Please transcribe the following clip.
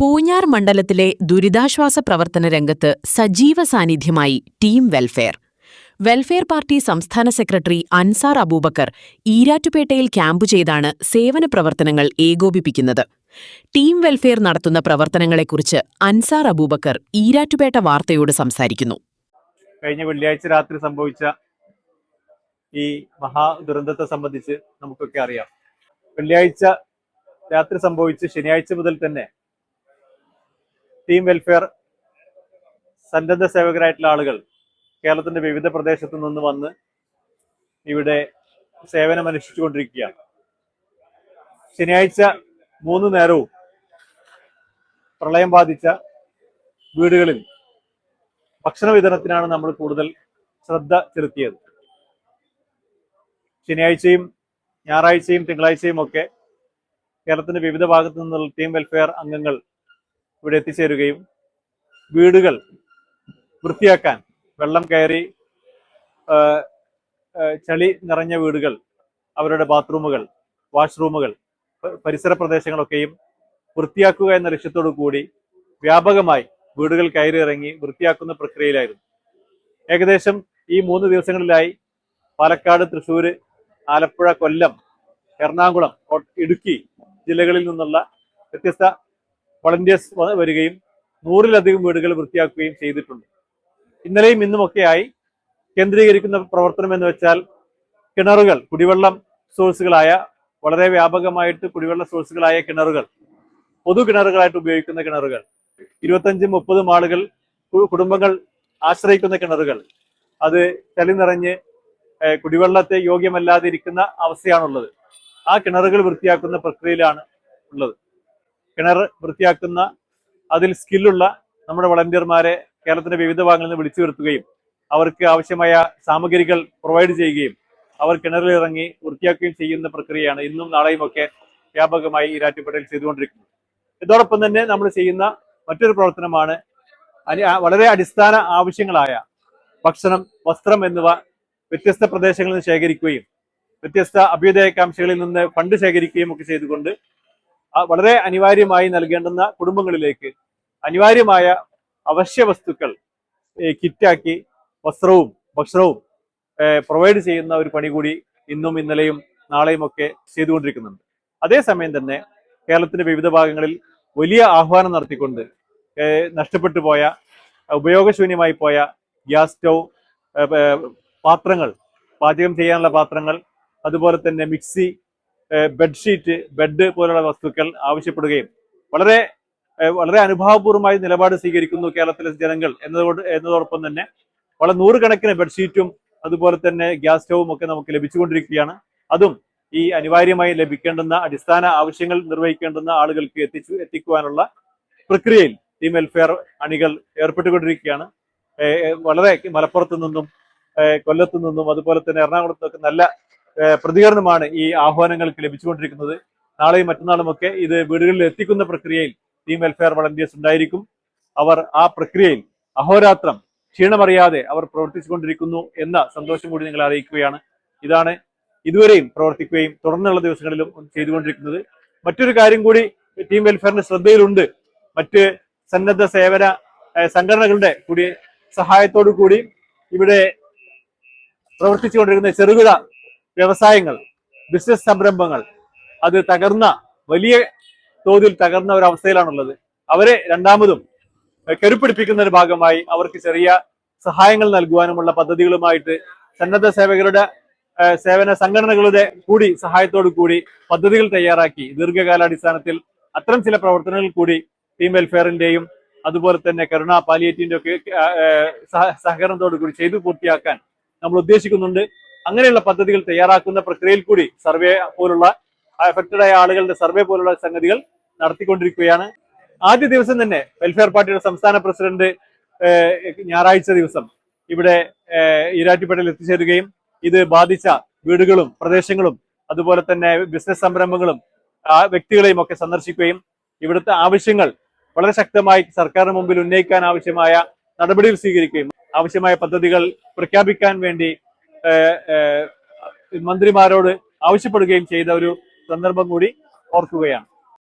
പൂഞ്ഞാർ മണ്ഡലത്തിലെ ദുരിതാശ്വാസ പ്രവർത്തന രംഗത്ത് സജീവ സാന്നിധ്യമായി ടീം വെൽഫെയർ. വെൽഫെയർ പാർട്ടി സംസ്ഥാന സെക്രട്ടറി അൻസാർ അബൂബക്കർ ഈരാറ്റുപേട്ടയിൽ ക്യാമ്പു ചെയ്താണ് സേവന പ്രവർത്തനങ്ങൾ ഏകോപിപ്പിക്കുന്നത്. ടീം വെൽഫെയർ നടത്തുന്ന പ്രവർത്തനങ്ങളെക്കുറിച്ച് അൻസാർ അബൂബക്കർ ഈരാറ്റുപേട്ട വാർത്തയോട് സംസാരിക്കുന്നു. കഴിഞ്ഞ വെള്ളിയാഴ്ച രാത്രി സംഭവിച്ച ഈ മഹാദുരന്തത്തെ സംബന്ധിച്ച് നമുക്കൊക്കെ അറിയാം. വെള്ളിയാഴ്ച രാത്രി സംഭവിച്ച് ശനിയാഴ്ച മുതൽ തന്നെ ടീം വെൽഫെയർ സന്നദ്ധ സേവകരായിട്ടുള്ള ആളുകൾ കേരളത്തിന്റെ വിവിധ പ്രദേശത്തു നിന്ന് വന്ന് ഇവിടെ സേവനമനുഷ്ഠിച്ചുകൊണ്ടിരിക്കുകയാണ്. ശനിയാഴ്ച 3 നേരവും പ്രളയം ബാധിച്ച വീടുകളിൽ ഭക്ഷണ വിതരണത്തിനാണ് നമ്മൾ കൂടുതൽ ശ്രദ്ധ ചെലുത്തിയത്. ശനിയാഴ്ചയും ഞായറാഴ്ചയും തിങ്കളാഴ്ചയും ഒക്കെ കേരളത്തിന്റെ വിവിധ ഭാഗത്തു നിന്നുള്ള ടീം വെൽഫെയർ അംഗങ്ങൾ ഇവിടെ എത്തിച്ചേരുകയും വീടുകൾ വൃത്തിയാക്കാൻ, വെള്ളം കയറി ചളി നിറഞ്ഞ വീടുകൾ, അവരുടെ ബാത്റൂമുകൾ, വാഷ്റൂമുകൾ, പരിസര പ്രദേശങ്ങളൊക്കെയും വൃത്തിയാക്കുക എന്ന ലക്ഷ്യത്തോടു കൂടി വ്യാപകമായി വീടുകൾ കയറി ഇറങ്ങി വൃത്തിയാക്കുന്ന പ്രക്രിയയിലായിരുന്നു. ഏകദേശം ഈ 3 ദിവസങ്ങളിലായി പാലക്കാട്, തൃശ്ശൂർ, ആലപ്പുഴ, കൊല്ലം, എറണാകുളം, ഇടുക്കി ജില്ലകളിൽ നിന്നുള്ള വ്യത്യസ്ത വളണ്ടിയേഴ്സ് വരികയും 100-ലധികം വീടുകൾ വൃത്തിയാക്കുകയും ചെയ്തിട്ടുണ്ട്. ഇന്നലെയും ഇന്നുമൊക്കെയായി കേന്ദ്രീകരിക്കുന്ന പ്രവർത്തനം എന്ന് വെച്ചാൽ കിണറുകൾ, കുടിവെള്ളം സോഴ്സുകളായ, വളരെ വ്യാപകമായിട്ട് കുടിവെള്ള സോഴ്സുകളായ കിണറുകൾ, പൊതു കിണറുകളായിട്ട് ഉപയോഗിക്കുന്ന കിണറുകൾ, 25-30 ആളുകൾ, കുടുംബങ്ങൾ ആശ്രയിക്കുന്ന കിണറുകൾ, അത് ചളി നിറഞ്ഞ് കുടിവെള്ളത്തെ യോഗ്യമല്ലാതെ ഇരിക്കുന്ന അവസ്ഥയാണുള്ളത്. ആ കിണറുകൾ വൃത്തിയാക്കുന്ന പ്രക്രിയയിലാണ് ഉള്ളത്. കിണർ വൃത്തിയാക്കുന്ന, അതിൽ സ്കില്ലുള്ള നമ്മുടെ വളണ്ടിയർമാരെ കേരളത്തിന്റെ വിവിധ ഭാഗങ്ങളിൽ നിന്ന് വിളിച്ചു വരുത്തുകയും അവർക്ക് ആവശ്യമായ സാമഗ്രികൾ പ്രൊവൈഡ് ചെയ്യുകയും അവർ കിണറിൽ ഇറങ്ങി വൃത്തിയാക്കുകയും ചെയ്യുന്ന പ്രക്രിയയാണ് ഇന്നും നാളെയും ഒക്കെ വ്യാപകമായി ഈരാറ്റുപേട്ടയിൽ ചെയ്തുകൊണ്ടിരിക്കുന്നത്. ഇതോടൊപ്പം തന്നെ നമ്മൾ ചെയ്യുന്ന മറ്റൊരു പ്രവർത്തനമാണ് വളരെ അടിസ്ഥാന ആവശ്യങ്ങളായ ഭക്ഷണം, വസ്ത്രം എന്നിവ വ്യത്യസ്ത പ്രദേശങ്ങളിൽ നിന്ന് ശേഖരിക്കുകയും വ്യത്യസ്ത അഭ്യുദയകാംക്ഷികളിൽ നിന്ന് ഫണ്ട് ശേഖരിക്കുകയും ഒക്കെ ചെയ്തുകൊണ്ട് വളരെ അനിവാര്യമായി നൽകേണ്ടുന്ന കുടുംബങ്ങളിലേക്ക് അനിവാര്യമായ അവശ്യ വസ്തുക്കൾ കിറ്റാക്കി വസ്ത്രവും ഭക്ഷണവും പ്രൊവൈഡ് ചെയ്യുന്ന ഒരു പണി കൂടി ഇന്നും ഇന്നലെയും നാളെയും ഒക്കെ ചെയ്തുകൊണ്ടിരിക്കുന്നുണ്ട്. അതേസമയം തന്നെ കേരളത്തിന്റെ വിവിധ ഭാഗങ്ങളിൽ വലിയ ആഹ്വാനം നടത്തിക്കൊണ്ട് നഷ്ടപ്പെട്ടു പോയ, ഉപയോഗശൂന്യമായി പോയ ഗ്യാസ് സ്റ്റൗ, പാത്രങ്ങൾ, പാചകം ചെയ്യാനുള്ള പാത്രങ്ങൾ, അതുപോലെ തന്നെ മിക്സി, ബെഡ്ഷീറ്റ്, ബെഡ് പോലുള്ള വസ്തുക്കൾ ആവശ്യപ്പെടുകയും വളരെ അനുഭാവപൂർവ്വമായി നിലപാട് സ്വീകരിക്കുന്നു കേരളത്തിലെ ജനങ്ങൾ എന്നതോടൊപ്പം തന്നെ വളരെ 100 കണക്കിന് ബെഡ്ഷീറ്റും അതുപോലെ തന്നെ ഗ്യാസ് സ്റ്റൗവും ഒക്കെ നമുക്ക് ലഭിച്ചുകൊണ്ടിരിക്കുകയാണ്. അതും ഈ അനിവാര്യമായി ലഭിക്കേണ്ടുന്ന അടിസ്ഥാന ആവശ്യങ്ങൾ നിർവഹിക്കേണ്ടുന്ന ആളുകൾക്ക് എത്തിക്കുവാനുള്ള പ്രക്രിയയിൽ ടീം വെൽഫെയർ അണികൾ ഏർപ്പെട്ടുകൊണ്ടിരിക്കുകയാണ്. വളരെ മലപ്പുറത്തു നിന്നും കൊല്ലത്തു നിന്നും അതുപോലെ തന്നെ എറണാകുളത്തു നിന്നൊക്കെ നല്ല പ്രതികരണമാണ് ഈ ആഹ്വാനങ്ങൾക്ക് ലഭിച്ചുകൊണ്ടിരിക്കുന്നത്. നാളെയും മറ്റന്നാളും ഒക്കെ ഇത് വീടുകളിൽ എത്തിക്കുന്ന പ്രക്രിയയിൽ ടീം വെൽഫെയർ വളണ്ടിയേഴ്സ് ഉണ്ടായിരിക്കും. അവർ ആ പ്രക്രിയയിൽ അഹോരാത്രം ക്ഷീണമറിയാതെ അവർ പ്രവർത്തിച്ചുകൊണ്ടിരിക്കുന്നു എന്ന സന്തോഷം കൂടി നിങ്ങളെ അറിയിക്കുകയാണ്. ഇതാണ് ഇതുവരെയും പ്രവർത്തിക്കുകയും തുടർന്നുള്ള ദിവസങ്ങളിലും ചെയ്തുകൊണ്ടിരിക്കുന്നത്. മറ്റൊരു കാര്യം കൂടി ടീം വെൽഫെയറിന്റെ ശ്രദ്ധയിലുണ്ട്. മറ്റ് സന്നദ്ധ സേവന സംഘടനകളുടെ കൂടി സഹായത്തോടു കൂടി ഇവിടെ പ്രവർത്തിച്ചുകൊണ്ടിരിക്കുന്ന ചെറുകിട വ്യവസായങ്ങൾ, ബിസിനസ് സംരംഭങ്ങൾ, അത് വലിയ തോതിൽ തകർന്ന ഒരു അവസ്ഥയിലാണുള്ളത്. അവരെ രണ്ടാമതും കരുപ്പിടിപ്പിക്കുന്ന ഒരു ഭാഗമായി അവർക്ക് ചെറിയ സഹായങ്ങൾ നൽകുവാനുമുള്ള പദ്ധതികളുമായിട്ട് സന്നദ്ധ സേവകരുടെ സേവന സംഘടനകളുടെ കൂടി സഹായത്തോടു കൂടി പദ്ധതികൾ തയ്യാറാക്കി ദീർഘകാലാടിസ്ഥാനത്തിൽ അത്തരം ചില പ്രവർത്തനങ്ങൾ കൂടി ടീം വെൽഫെയറിന്റെയും അതുപോലെ തന്നെ കരുണ പാലിയേറ്റീവിന്റെ ഒക്കെ സഹകരണത്തോടു കൂടി ചെയ്തു പൂർത്തിയാക്കാൻ നമ്മൾ ഉദ്ദേശിക്കുന്നുണ്ട്. അങ്ങനെയുള്ള പദ്ധതികൾ തയ്യാറാക്കുന്ന പ്രക്രിയയിൽ കൂടി സർവേ പോലുള്ള അഫക്റ്റഡ് ആയ ആളുകളുടെ സർവേ പോലുള്ള സംഗതികൾ നടത്തിക്കൊണ്ടിരിക്കുകയാണ്. ആദ്യ ദിവസം തന്നെ വെൽഫെയർ പാർട്ടിയുടെ സംസ്ഥാന പ്രസിഡന്റ് ഞായറാഴ്ച ദിവസം ഇവിടെ ഈരാറ്റുപേട്ടയിൽ എത്തിച്ചേരുകയും ഇത് ബാധിച്ച വീടുകളും പ്രദേശങ്ങളും അതുപോലെ തന്നെ ബിസിനസ് സംരംഭങ്ങളും വ്യക്തികളെയും ഒക്കെ സന്ദർശിക്കുകയും ഇവിടുത്തെ ആവശ്യങ്ങൾ വളരെ ശക്തമായി സർക്കാരിന് മുമ്പിൽ ഉന്നയിക്കാൻ ആവശ്യമായ നടപടികൾ സ്വീകരിക്കുകയും ആവശ്യമായ പദ്ധതികൾ പ്രഖ്യാപിക്കാൻ വേണ്ടി മന്ത്രിമാരോട് ആവശ്യപ്പെടുകയും ചെയ്ത ഒരു സന്ദർഭം കൂടി ഓർക്കുകയാണ്.